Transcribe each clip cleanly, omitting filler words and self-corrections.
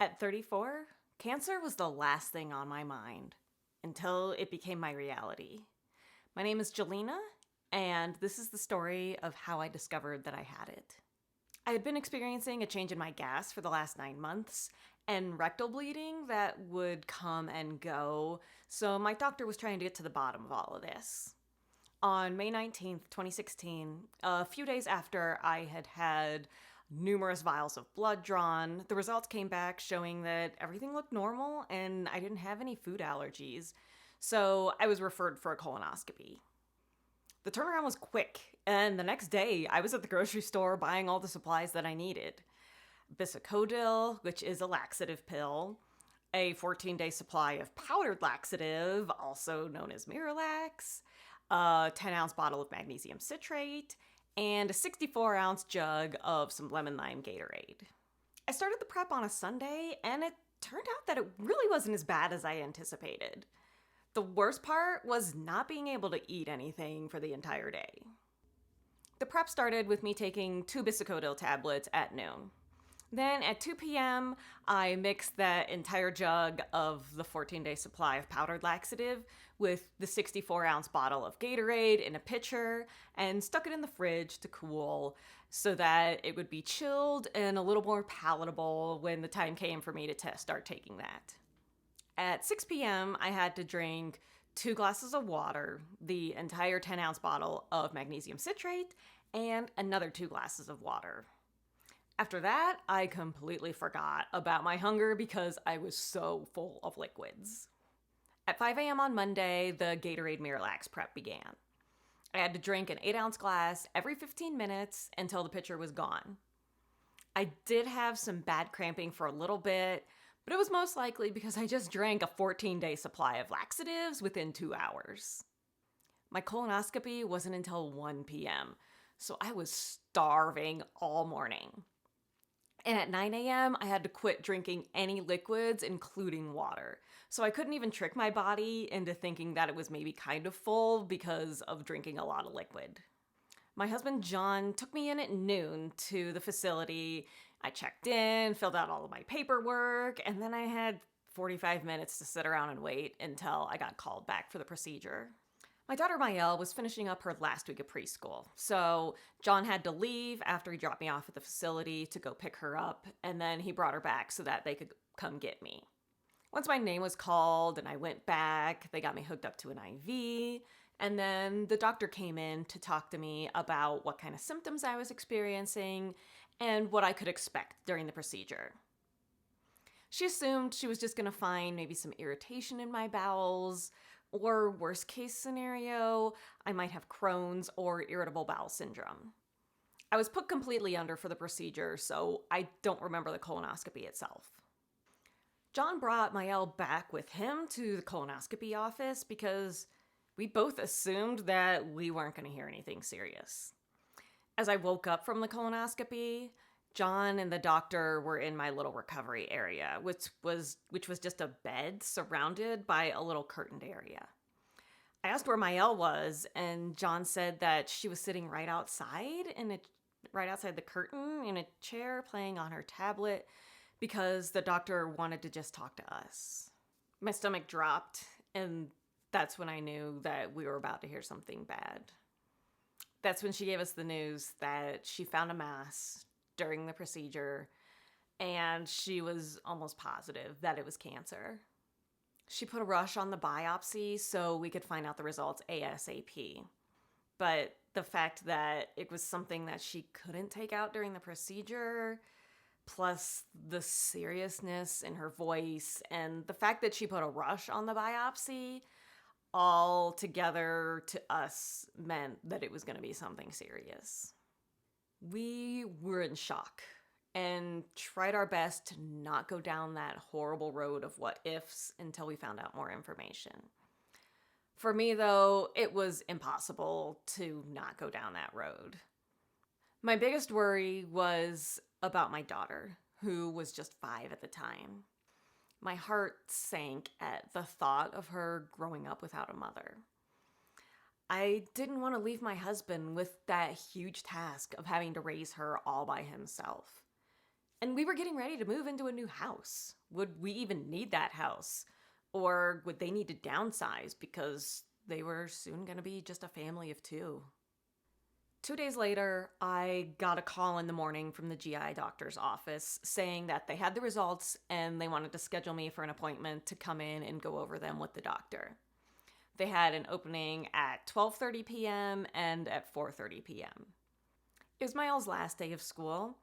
At 34, cancer was the last thing on my mind until it became my reality. My name is Jelena, and this is the story of how I discovered that I had it. I had been experiencing a change in my gas for the last 9 months and rectal bleeding that would come and go, so my doctor was trying to get to the bottom of all of this. On May 19th, 2016, a few days after I had had numerous vials of blood drawn, the results came back showing that everything looked normal and I didn't have any food allergies. So I was referred for a colonoscopy. The turnaround was quick, and the next day I was at the grocery store buying all the supplies that I needed. Bisacodil, which is a laxative pill, a 14-day supply of powdered laxative, also known as Miralax, a 10-ounce bottle of magnesium citrate, and a 64-ounce jug of some lemon lime Gatorade. I started the prep on a Sunday, and it turned out that it really wasn't as bad as I anticipated. The worst part was not being able to eat anything for the entire day. The prep started with me taking 2 Bisacodil tablets at noon. Then at 2 p.m., I mixed that entire jug of the 14-day supply of powdered laxative with the 64-ounce bottle of Gatorade in a pitcher and stuck it in the fridge to cool so that it would be chilled and a little more palatable when the time came for me to start taking that. At 6 p.m., I had to drink 2 glasses of water, the entire 10-ounce bottle of magnesium citrate, and another 2 glasses of water. After that, I completely forgot about my hunger because I was so full of liquids. At 5 a.m. on Monday, the Gatorade Miralax prep began. I had to drink an 8-ounce glass every 15 minutes until the pitcher was gone. I did have some bad cramping for a little bit, but it was most likely because I just drank a 14-day supply of laxatives within 2 hours. My colonoscopy wasn't until 1 p.m., so I was starving all morning. And at 9 a.m., I had to quit drinking any liquids, including water. So I couldn't even trick my body into thinking that it was maybe kind of full because of drinking a lot of liquid. My husband, John, took me in at noon to the facility. I checked in, filled out all of my paperwork, and then I had 45 minutes to sit around and wait until I got called back for the procedure. My daughter Maëlle was finishing up her last week of preschool, so John had to leave after he dropped me off at the facility to go pick her up, and then he brought her back so that they could come get me. Once my name was called and I went back, they got me hooked up to an IV, and then the doctor came in to talk to me about what kind of symptoms I was experiencing and what I could expect during the procedure. She assumed she was just going to find maybe some irritation in my bowels, or worst case scenario, I might have Crohn's or irritable bowel syndrome. I was put completely under for the procedure, so I don't remember the colonoscopy itself. John brought Maëlle back with him to the colonoscopy office because we both assumed that we weren't going to hear anything serious. As I woke up from the colonoscopy, John and the doctor were in my little recovery area, which was just a bed surrounded by a little curtained area. I asked where Maëlle was, and John said that she was sitting right outside the curtain in a chair playing on her tablet because the doctor wanted to just talk to us. My stomach dropped, and that's when I knew that we were about to hear something bad. That's when she gave us the news that she found a mass during the procedure, and she was almost positive that it was cancer. She put a rush on the biopsy so we could find out the results ASAP. But the fact that it was something that she couldn't take out during the procedure, plus the seriousness in her voice, and the fact that she put a rush on the biopsy, all together to us meant that it was going to be something serious. We were in shock and tried our best to not go down that horrible road of what ifs until we found out more information. For me, though, it was impossible to not go down that road. My biggest worry was about my daughter, who was just 5 at the time. My heart sank at the thought of her growing up without a mother. I didn't want to leave my husband with that huge task of having to raise her all by himself. And we were getting ready to move into a new house. Would we even need that house? Or would they need to downsize because they were soon going to be just a family of two? 2 days later, I got a call in the morning from the GI doctor's office saying that they had the results and they wanted to schedule me for an appointment to come in and go over them with the doctor. They had an opening at 12:30 p.m. and at 4:30 p.m. It was Miles' last day of school,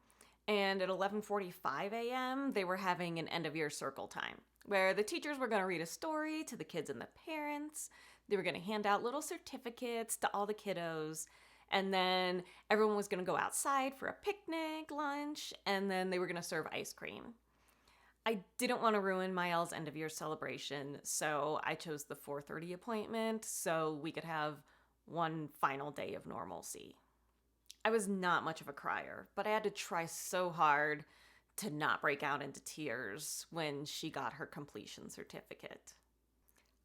and at 11:45 a.m., they were having an end-of-year circle time, where the teachers were going to read a story to the kids and the parents. They were going to hand out little certificates to all the kiddos, and then everyone was going to go outside for a picnic, lunch, and then they were going to serve ice cream. I didn't want to ruin Miles' end-of-year celebration, so I chose the 4:30 appointment so we could have one final day of normalcy. I was not much of a crier, but I had to try so hard to not break out into tears when she got her completion certificate.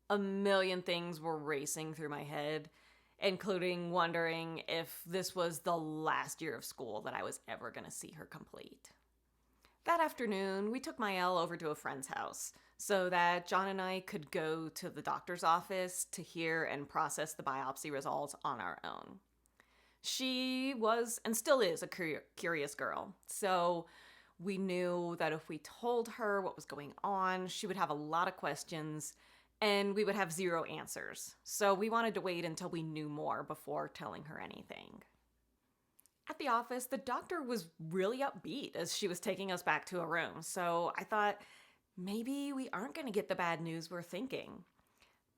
A million things were racing through my head, including wondering if this was the last year of school that I was ever going to see her complete. That afternoon, we took Maëlle over to a friend's house so that John and I could go to the doctor's office to hear and process the biopsy results on our own. She was, and still is, a curious girl, so we knew that if we told her what was going on, she would have a lot of questions, and we would have zero answers. So we wanted to wait until we knew more before telling her anything. At the office, the doctor was really upbeat as she was taking us back to a room, so I thought maybe we aren't going to get the bad news we're thinking.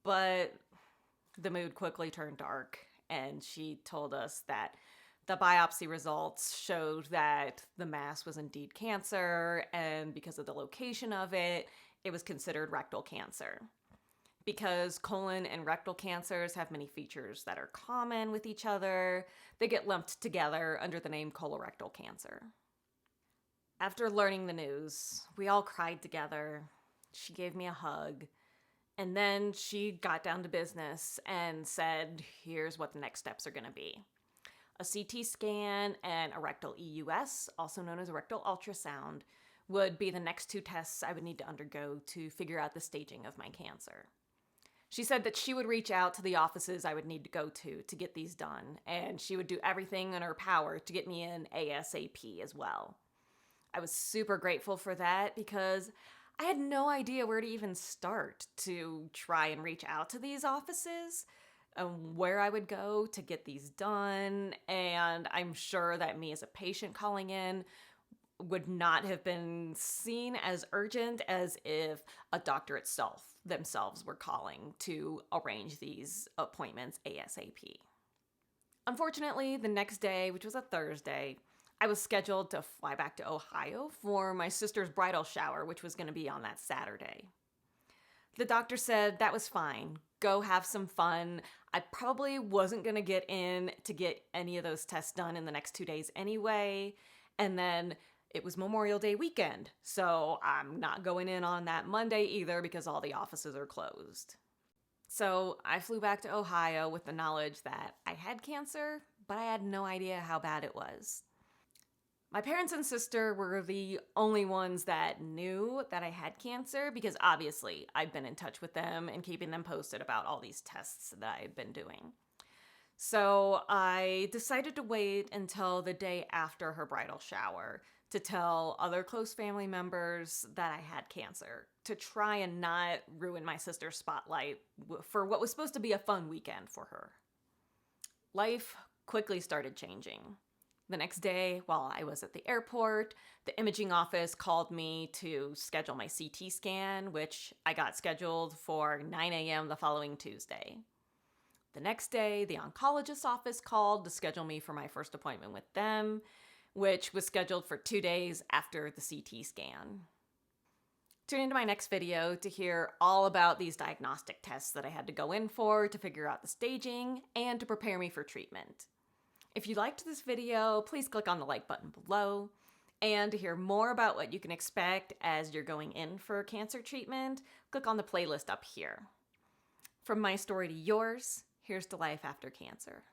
But the mood quickly turned dark, and she told us that the biopsy results showed that the mass was indeed cancer, and because of the location of it, it was considered rectal cancer. Because colon and rectal cancers have many features that are common with each other, they get lumped together under the name colorectal cancer. After learning the news, we all cried together. She gave me a hug. And then she got down to business and said, here's what the next steps are going to be. A CT scan and a rectal EUS, also known as a rectal ultrasound, would be the next two tests I would need to undergo to figure out the staging of my cancer. She said that she would reach out to the offices I would need to go to get these done, and she would do everything in her power to get me in ASAP as well. I was super grateful for that because I had no idea where to even start to try and reach out to these offices, where I would go to get these done, and I'm sure that me as a patient calling in would not have been seen as urgent as if a doctor themselves were calling to arrange these appointments ASAP. Unfortunately, the next day, which was a Thursday, I was scheduled to fly back to Ohio for my sister's bridal shower, which was going to be on that Saturday. The doctor said that was fine. Go have some fun. I probably wasn't going to get in to get any of those tests done in the next 2 days anyway. And then it was Memorial Day weekend, so I'm not going in on that Monday either because all the offices are closed. So I flew back to Ohio with the knowledge that I had cancer, but I had no idea how bad it was. My parents and sister were the only ones that knew that I had cancer because obviously I'd been in touch with them and keeping them posted about all these tests that I'd been doing. So I decided to wait until the day after her bridal shower to tell other close family members that I had cancer, to try and not ruin my sister's spotlight for what was supposed to be a fun weekend for her. Life quickly started changing. The next day, while I was at the airport, the imaging office called me to schedule my CT scan, which I got scheduled for 9 a.m. the following Tuesday. The next day, the oncologist's office called to schedule me for my first appointment with them, which was scheduled for 2 days after the CT scan. Tune into my next video to hear all about these diagnostic tests that I had to go in for to figure out the staging and to prepare me for treatment. If you liked this video, please click on the like button below. And to hear more about what you can expect as you're going in for cancer treatment, click on the playlist up here. From my story to yours, here's to life after cancer.